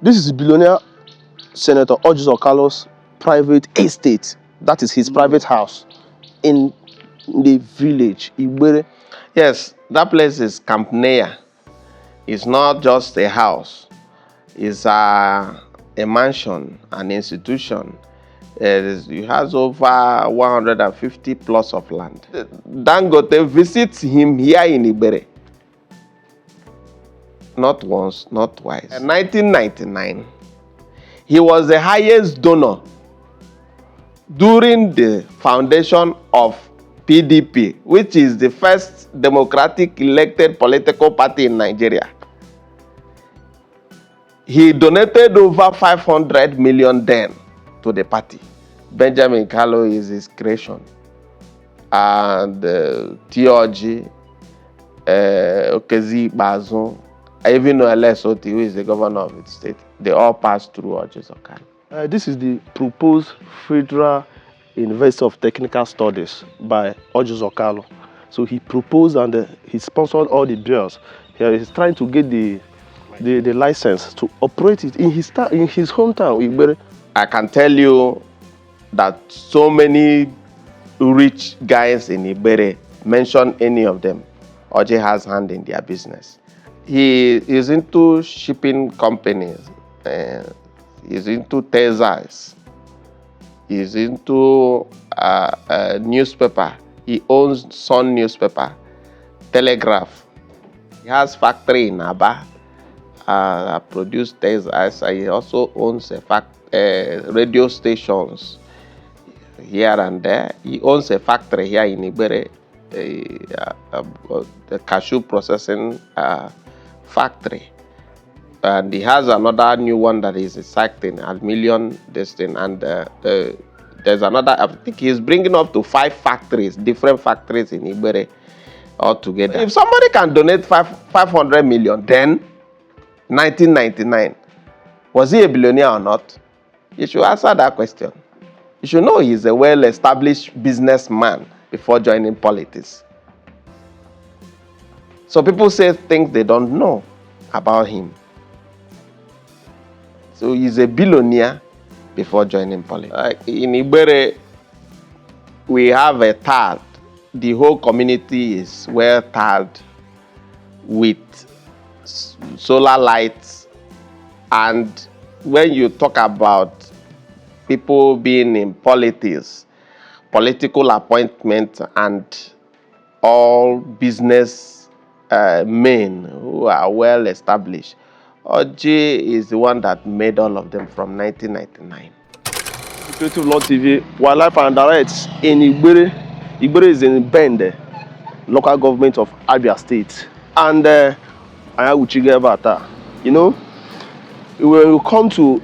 This is billionaire Senator Orji's Okalo's private estate. That is his private house in the village, Ibere. Yes, that place is Camp Nea. It's not just a house. It's a mansion, an institution. It has over 150 plots of land. Dangote visits him here in Ibere. Not once, not twice. In 1999, he was the highest donor during the foundation of PDP, which is the first democratic elected political party in Nigeria. He donated over 500 million then to the party. Benjamin Kalu is his creation. And Orji, Okezi Bazon, even Lesoti, who is the governor of the state, they all passed through Orji's Okalo. This is the proposed Federal University of Technical Studies by Orji's Okalo. So he proposed and he sponsored all the bills. He is trying to get the license to operate it in his hometown, Ibere. I can tell you that so many rich guys in Ibere, mention any of them, Orji has hand in their business. He is into shipping companies. He's into Teslas. He's into newspaper. He owns Sun newspaper, Telegraph. He has factory in Abia. Produced Teslas. He also owns radio stations here and there. He owns a factory here in Ibere, the cashew processing factory. And he has another new one that is exacting a million destined. And there's another, I think he's bringing up to 5 factories, different factories in Ibere altogether. If somebody can donate 500 million, then 1999, was he a billionaire or not? You should answer that question. You should know he's a well-established businessman before joining politics. So people say things they don't know about him. So he's a billionaire before joining politics. In Ibere, we have a tag. The whole community is well tagged with solar lights. And when you talk about people being in politics, political appointment, and all business men who are well established, Orji is the one that made all of them from 1999. Creative Law TV, Wildlife and Direct in Ibere. Ibere is in Bende, local government of Abia State. And you know, when you come to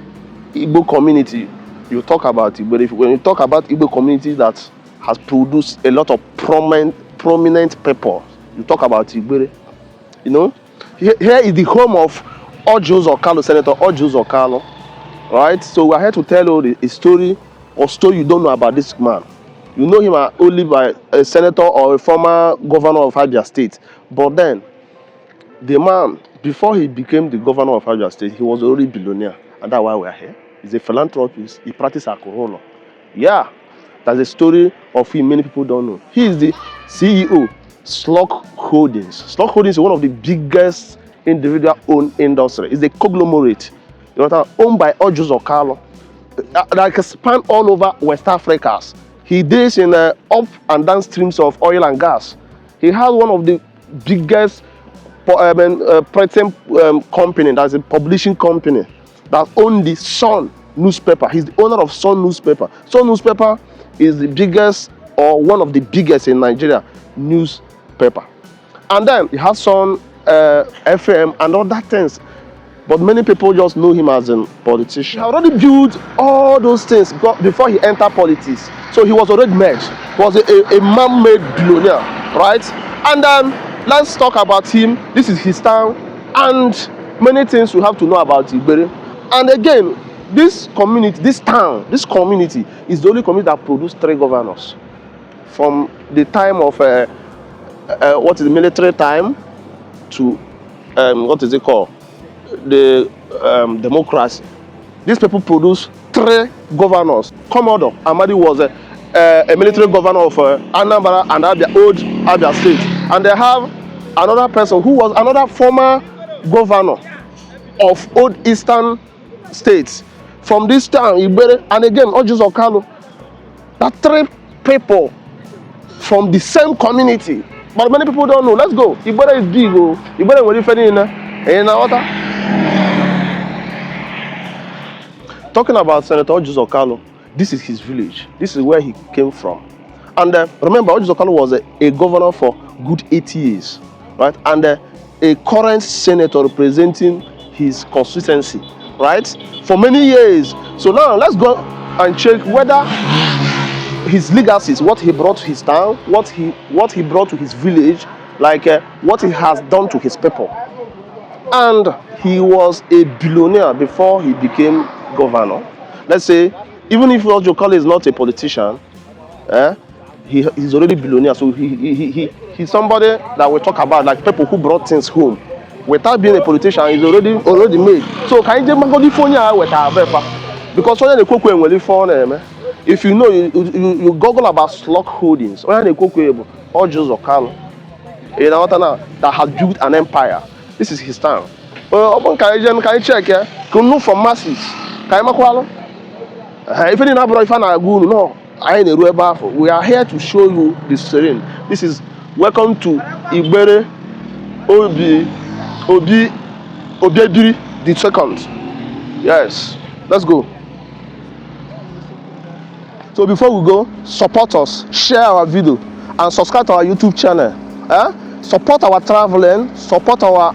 Igbo community, you talk about Ibere. When you talk about Igbo community that has produced a lot of prominent people, you talk about Ibere. You know, here is the home of Orji's Okalo, Senator Orji's Okalo, right? So we're here to tell you a story you don't know about this man. You know him only by a senator or a former governor of Abia State. But then, the man, before he became the governor of Abia State, he was already a billionaire. And that's why we're here. He's a philanthropist. He practices alcohol. Yeah, that's a story of him many people don't know. He is the CEO, Slug Holdings. Slug Holdings is one of the biggest individual-owned industry. It's a conglomerate, owned by Orji's Okalo, that can span all over West Africa. He deals in up and down streams of oil and gas. He has one of the biggest printing company, that's a publishing company, that owns the Sun newspaper. He's the owner of Sun newspaper. Sun newspaper is the biggest, or one of the biggest in Nigeria, newspaper. And then he has Sun FM and other things. But many people just know him as a politician. He already built all those things before he entered politics. So he was already made. He was a man-made billionaire, right? And then let's talk about him. This is his town, and many things we have to know about Ibere. And again, this community is the only community that produced 3 governors. From the time of military time to what is it called? The democracy. These people produced 3 governors. Commodore Amadi was a military governor of Anambra and Abia, old Abia state. And they have another person who was another former governor of old eastern states. From this town, Ibere, and again, Orji of Kalu. That 3 people from the same community. But many people don't know. Let's go. Ibere is big. Ibere will defend in water. Talking about Senator Orji Kalu, this is his village. This is where he came from. And remember, Orji Kalu was a governor for good 8 years, right? And a current senator representing his constituency, right? For many years. So now let's go and check whether his legacies, what he brought to his town, what he brought to his village, like what he has done to his people. And he was a billionaire before he became governor. Let's say, even if Orji Kalu is not a politician, he's already billionaire. So he's somebody that we talk about, like people who brought things home. Without being a politician, he's already made. So can you just because when the if you know, you Google about slug holdings, when the Orji Kalu, you know what now, that has built an empire. This is his town. Open can you check here? Can you know from masses? Can you makwalo? If you didn't have no, we are here to show you this terrain. This is welcome to Ibere Obiediri the second. Yes, let's go. So before we go, support us, share our video, and subscribe to our YouTube channel. Support our traveling, support our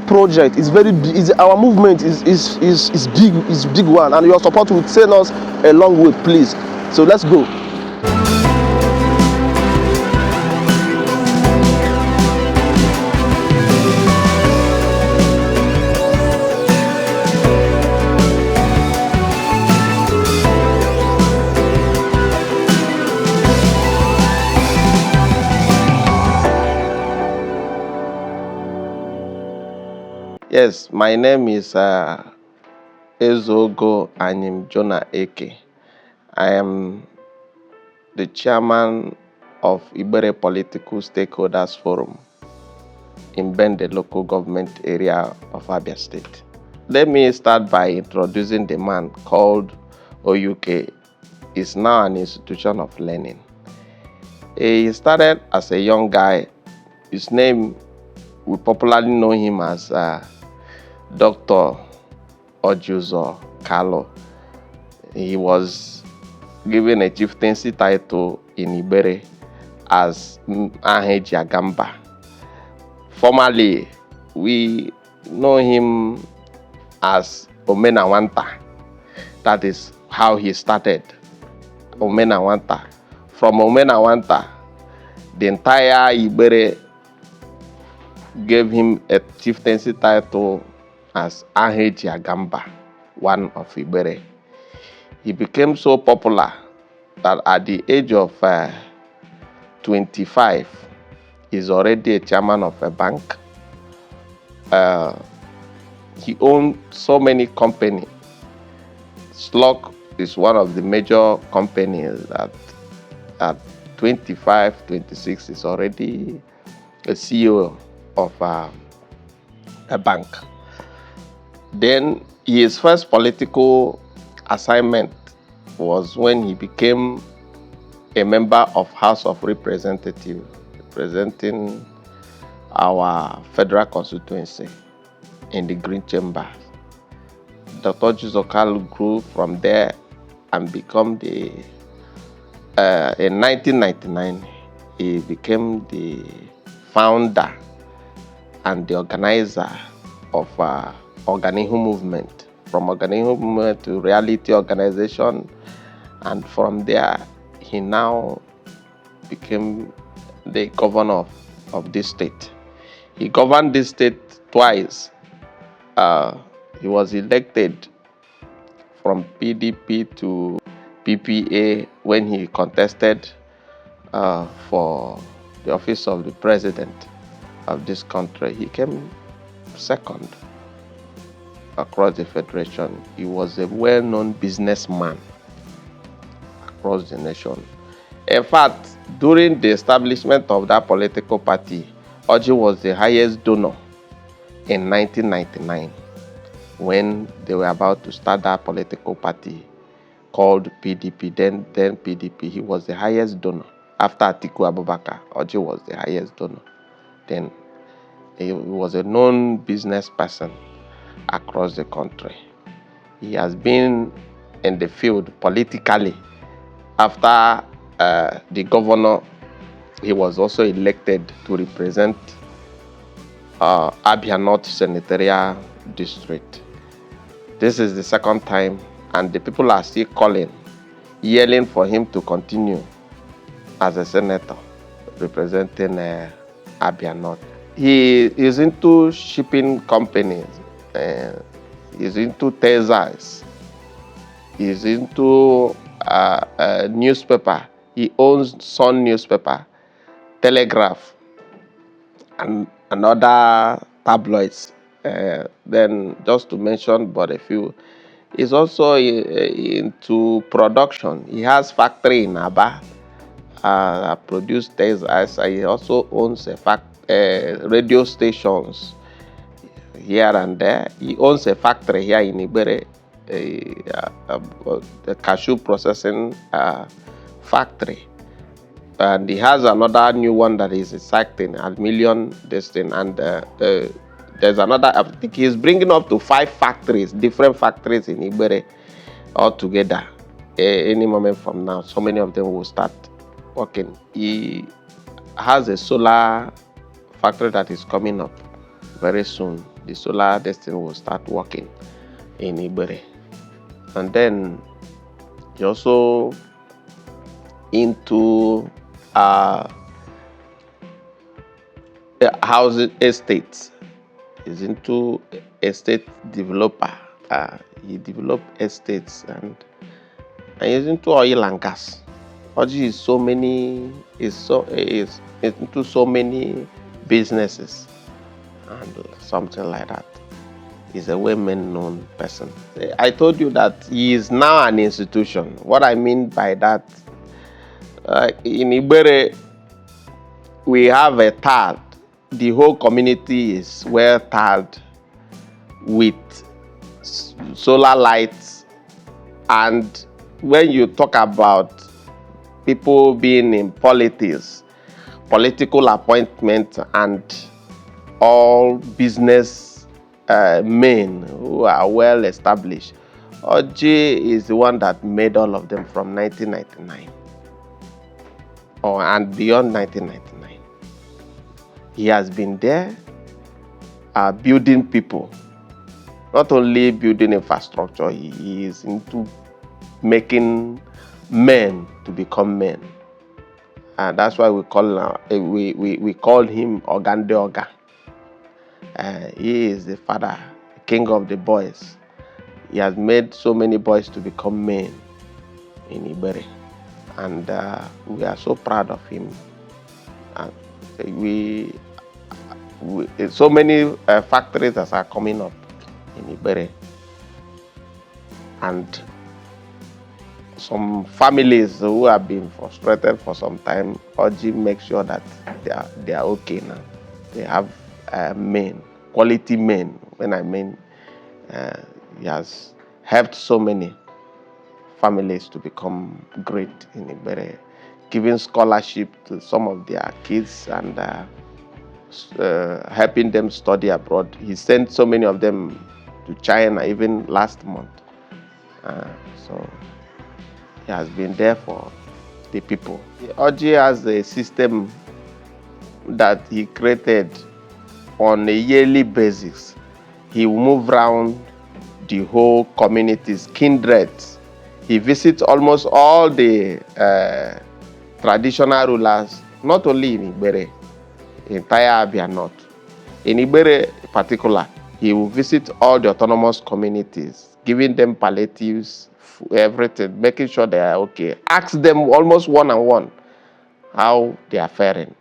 project. It's very big. Our movement is big. It's big one, and your support will send us a long way, please. So let's go. Yes, my name is Ezogo Anyim Jonah Eke. I am the chairman of Ibere Political Stakeholders Forum in Bende local government area of Abia State. Let me start by introducing the man called OUK. Is now an institution of learning. He started as a young guy. His name, we popularly know him as Dr. Orji Kalu. He was given a chieftaincy title in Ibere as Aheji Agamba. Formerly, we know him as Omenawanta. That is how he started, Omenawanta. From Omenawanta, the entire Ibere gave him a chieftaincy title as Aheji Agamba, one of Ibere. He became so popular that at the age of 25, he's already a chairman of a bank. He owned so many companies. Slug is one of the major companies that at 25, 26 is already a CEO of a bank. Then his first political assignment was when he became a member of House of Representatives, representing our federal constituency in the Green Chamber. Dr. Orji Kalu grew from there and become the, in 1999, he became the founder and the organizer of Organihu movement, from Organihu movement to Reality Organization, and from there he now became the governor of this state. He governed this state twice. He was elected from PDP to PPA when he contested for the office of the president of this country. He came second. across the federation. He was a well-known businessman across the nation. In fact, during the establishment of that political party, Orji was the highest donor in 1999 when they were about to start that political party called PDP, then PDP. He was the highest donor. After Atiku Abubakar, Orji was the highest donor. Then he was a known business person across the country. He has been in the field politically. After the governor, he was also elected to represent Abia North Senatorial District. This is the second time, and the people are still calling, yelling for him to continue as a senator representing Abia North. He is into shipping companies, he's into Texas, he's into newspaper. He owns Sun newspaper, Telegraph, and other tabloids. Then just to mention but a few, he's also into production. He has factory in Aba, produced Texas. He also owns radio stations here and there. He owns a factory here in Ibere, the cashew processing factory. And he has another new one that is exacting a million destin. And there's another, I think he's bringing up to 5 factories, different factories in Ibere altogether. Any moment from now, so many of them will start working. He has a solar factory that is coming up very soon. The solar destiny will start working in Ibere. And then he also into housing estates. He's into estate developer. He developed estates, and he's into oil and gas. Orji is into so many businesses and something like that. He's a well-known person. I told you that he is now an institution. What I mean by that, in Ibere, we have a tag. The whole community is well tagged with solar lights. And when you talk about people being in politics, political appointment, and all business men who are well established, Orji is the one that made all of them from 1999 and beyond 1999. He has been there building people, not only building infrastructure. He is into making men to become men, and that's why we call him Ogande Oga. He is the father, king of the boys. He has made so many boys to become men in Ibere, and we are so proud of him. So many factories that are coming up in Ibere, and some families who have been frustrated for some time, Orji makes sure that they are okay now. They have men, quality men. When I mean, he has helped so many families to become great in Ibere, giving scholarship to some of their kids and helping them study abroad. He sent so many of them to China even last month. So he has been there for the people. Orji has a system that he created on a yearly basis. He will move around the whole communities, kindreds. He visits almost all the traditional rulers, not only in Ibere, entire Abia North. In Ibere in particular, he will visit all the autonomous communities, giving them palliatives, everything, making sure they are okay. Ask them almost one-on-one how they are faring.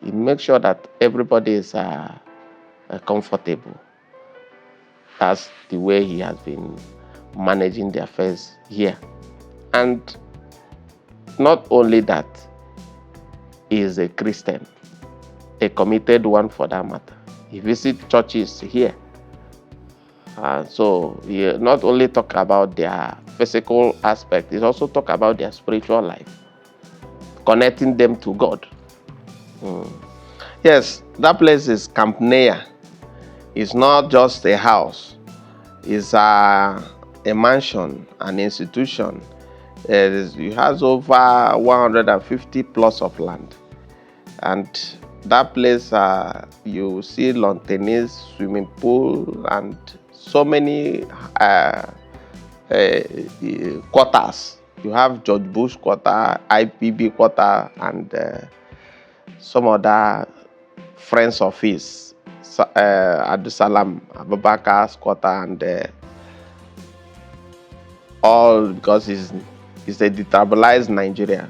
He makes sure that everybody is comfortable. That's the way he has been managing the affairs here. And not only that, he is a Christian, a committed one for that matter. He visits churches here. So he not only talk about their physical aspect, he also talk about their spiritual life, connecting them to God. Yes, that place is Camp Nea. It's not just a house. It's a mansion, an institution. It has over 150 plots of land. And that place, you see lawn tennis, swimming pool, and so many quarters. You have George Bush quarter, IPB quarter, and some other friends of his, Abdulsalam Abubakar's quarter, and all because he's a detribalized Nigeria.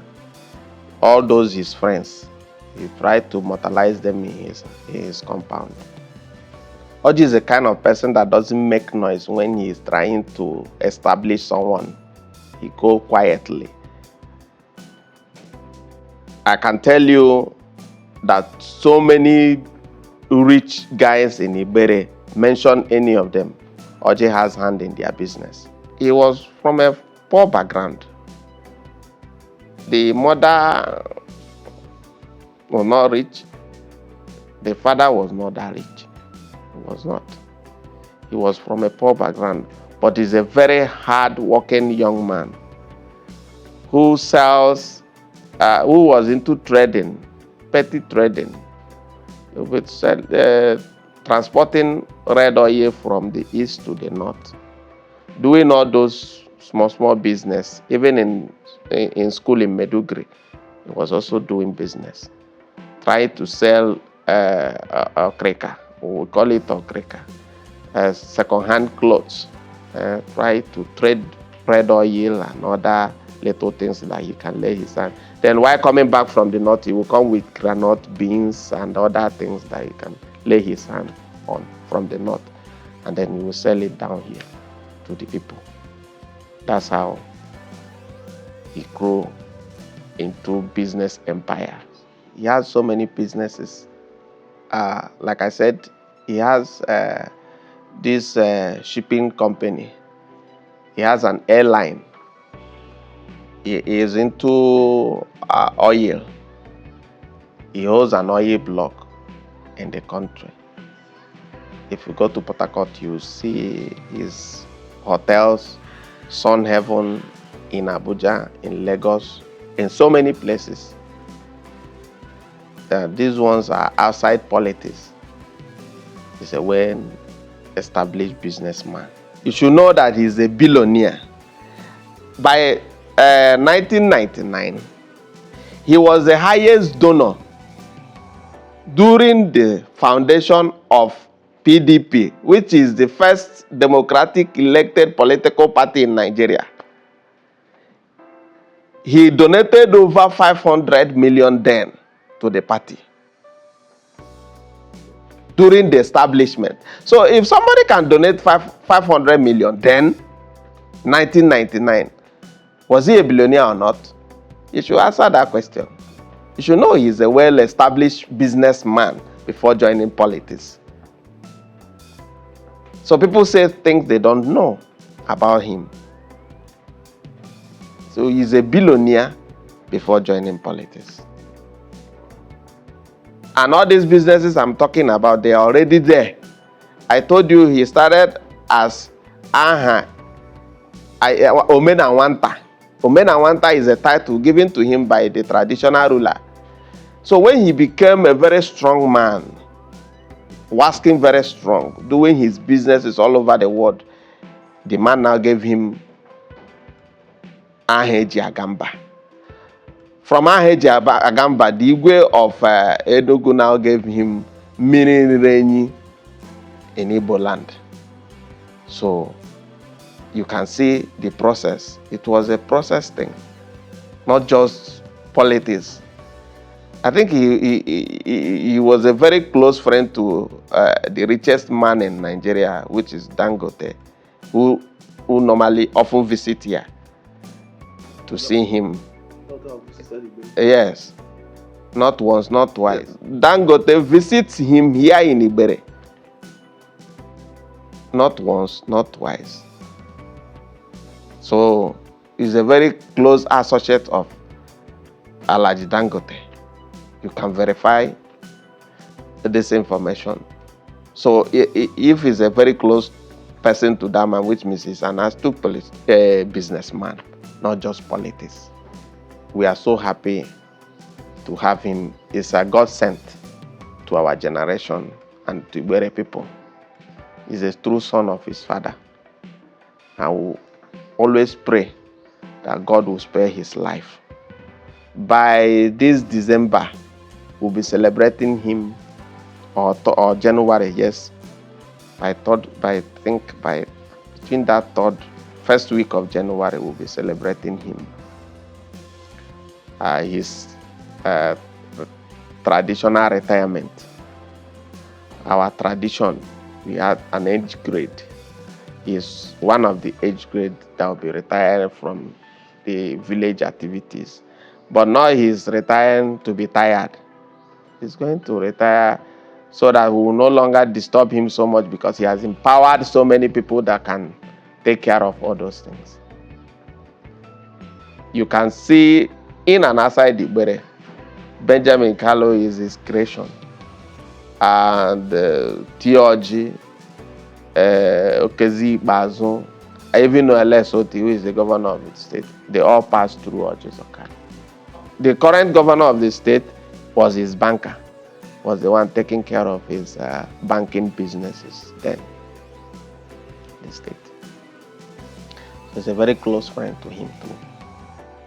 All those his friends, he tried to mortalize them in his compound. Orji is the kind of person that doesn't make noise when he is trying to establish someone. He goes quietly. I can tell you that so many rich guys in Ibere, mention any of them, Orji has hand in their business. He was from a poor background. The mother was not rich. The father was not that rich. He was not. He was from a poor background, but he's a very hard-working young man who sells, who was into trading, petty trading, with transporting red oil from the east to the north, doing all those small business. Even in school in Medugri, he was also doing business. Tried to sell okreka, we call it okreka, second-hand clothes. Try to trade red oil and other little things that he can lay his hand. Then while coming back from the north, he will come with granite beans and other things that he can lay his hand on from the north. And then he will sell it down here to the people. That's how he grew into business empire. He has so many businesses. Like I said, he has this shipping company. He has an airline. He is into oil. He owns an oil block in the country. If you go to Port Harcourt, you see his hotels, Sun Heaven in Abuja, in Lagos, in so many places. These ones are outside politics. He's a well-established businessman. You should know that he's a billionaire. By 1999, he was the highest donor during the foundation of PDP, which is the first democratic elected political party in Nigeria. He donated over 500 million then to the party during the establishment. So if somebody can donate 500 million then, 1999, was he a billionaire or not? You should answer that question. You should know he's a well-established businessman before joining politics. So people say things they don't know about him. So he's a billionaire before joining politics. And all these businesses I'm talking about, they are already there. I told you he started as Omenawanta. Omenawanta is a title given to him by the traditional ruler. So when he became a very strong man, working very strong, doing his businesses all over the world, the man now gave him Aheji Agamba. From Aheji Agamba, the Igwe of Enugu now gave him Minirenyi in Igbo land. So you can see the process. It was a process thing, not just politics. I think he was a very close friend to the richest man in Nigeria, which is Dangote, who normally often visit here to see him. Yes, not once, not twice. Dangote visits him here in Ibere. Not once, not twice. So he's a very close associate of Alhaji Dangote. You can verify this information. So if he's a very close person to that man, which means he's an astute businessman, not just politics. We are so happy to have him. He's a God sent to our generation and to Ibere people. He's a true son of his father. And we always pray that God will spare his life. By this December, we'll be celebrating him, or January, yes. Between that first week of January, we'll be celebrating him. His traditional retirement. Our tradition, we had an age grade. Is one of the age grade that will be retired from the village activities. But now he's retiring to be tired. He's going to retire so that we will no longer disturb him so much, because he has empowered so many people that can take care of all those things. You can see in and outside Ibere, Benjamin Kalu is his creation. And Orji, Okezi Bazo, I even know Lesoti, who is the governor of the state. They all passed through Orji Okalo. The current governor of the state was his banker, was the one taking care of his banking businesses then in the state. So he's a very close friend to him too.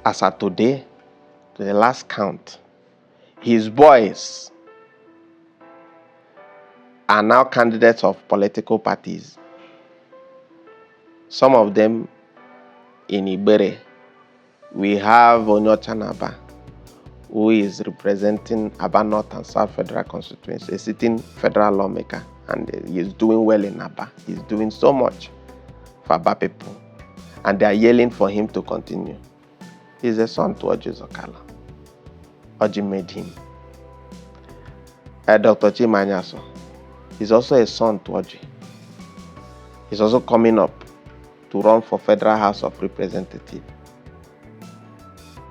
As of today, to the last count, his boys are now candidates of political parties. Some of them in Ibere. We have Onyocha Naba, who is representing Abia North and South Federal Constituency, a sitting federal lawmaker, and he is doing well in Abia. He's doing so much for Abia people, and they are yelling for him to continue. He's a son to Orji Okalo. Orji made him. Dr. Chimanyaso is also a son to Orji. He's also coming up to run for Federal House of Representatives.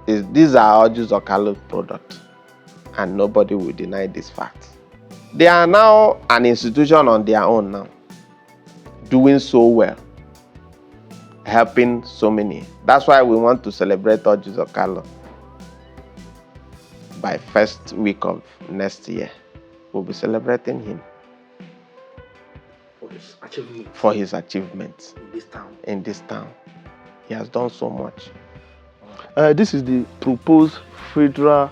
These are Orji Okalo products, and nobody will deny this fact. They are now an institution on their own now, doing so well, helping so many. That's why we want to celebrate Orji Okalo by first week of next year. We'll be celebrating him for his achievements in this town. He has done so much. This is the proposed Federal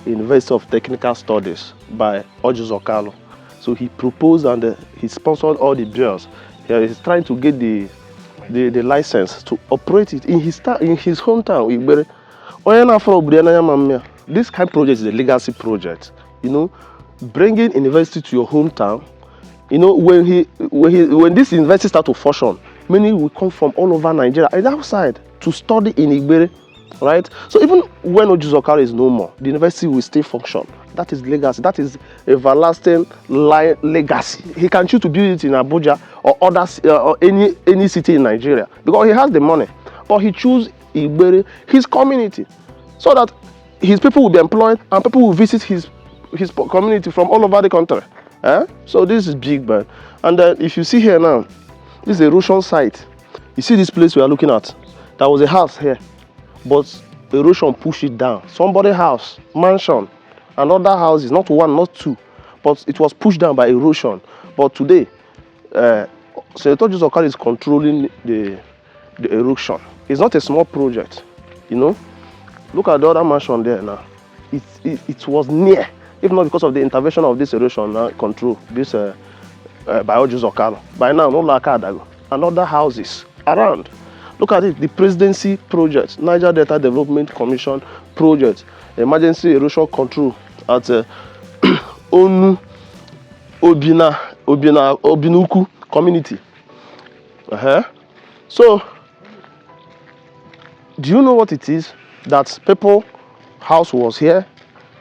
University of Technical Studies by Orji Okalo. So he proposed and he sponsored all the bills. He's trying to get the license to operate it in his hometown. This kind of project is a legacy project. You know, bringing university to your hometown. You know, when this university start to function, many will come from all over Nigeria and outside to study in Ibere, right? So even when Orji Okalo is no more, the university will still function. That is legacy. That is everlasting legacy. He can choose to build it in Abuja or others or any city in Nigeria because he has the money. But he choose Ibere, his community, so that his people will be employed and people will visit his community from all over the country. So this is big, man. And if you see here now, this is a erosion site. You see this place we are looking at? There was a house here, but erosion pushed it down. Somebody's house, mansion, and other houses, not one, not two, but it was pushed down by erosion. But today, Senator Orji Okalo is controlling the erosion. It's not a small project, you know. Look at the other mansion there now. It was near, if not because of the intervention of this erosion control, this by Orji Okalo. By now, no Lakadago and other houses around. Look at it, the presidency project, Niger Delta Development Commission project, emergency erosion control, at Onu Obinuku community. So, do you know what it is? That people house was here,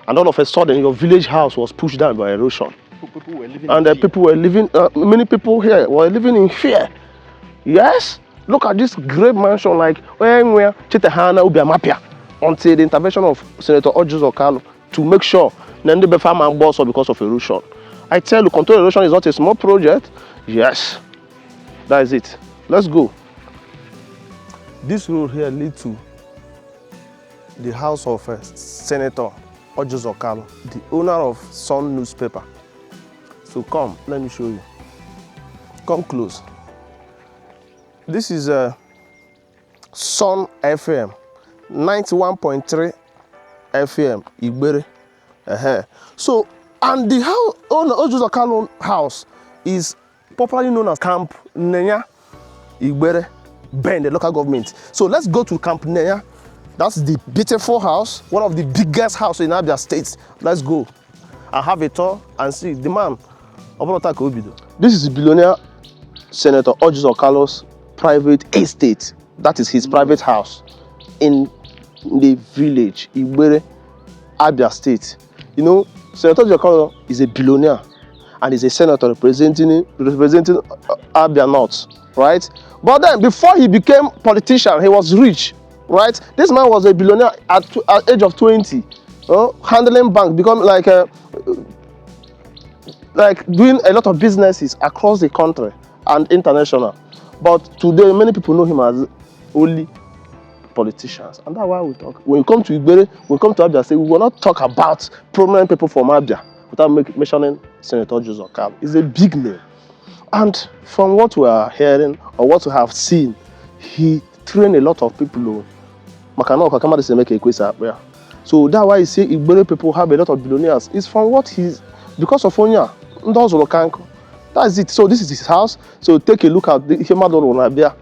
and all of a sudden your village house was pushed down by erosion. People were living And people were living, many people here were living in fear. Yes? Look at this great mansion like Chitahana Ubiamapia until the intervention of Senator Orji Kalu to make sure Nende Befama and Boss because of erosion. I tell you, control erosion is not a small project. Yes. That is it. Let's go. This road here leads to the house of Senator Orji Kalu, the owner of Sun newspaper. So come, let me show you. Come close. This is Sun FM, 91.3 FM, Igbere. So, and the house, Orji Kalu house is popularly known as Camp Nenya, Igbere, Ben, the local government. So let's go to Camp Nenya. That's the beautiful house, one of the biggest houses in Abia State. Let's go and have a tour and see the man. This is the billionaire Senator Orji Kalu's private estate. That is his private house in the village, Igbere, Abia State. You know, Senator Orji Kalu is a billionaire and is a senator representing Abia North, right? But then, before he became politician, he was rich, right? This man was a billionaire at age of 20, handling bank, becoming like doing a lot of businesses across the country and international. But today, many people know him as only politicians. And that's why we talk. When you come to Igbere, when you come to Abia State, we will not talk about prominent people from Abia without mentioning Senator Orji Kalu. He's a big name. And from what we are hearing or what we have seen, he trained a lot of people. So that's why you see Igbere people have a lot of billionaires. It's from what he's, because of Onya. That's it. So this is his house. So take a look at the Abia.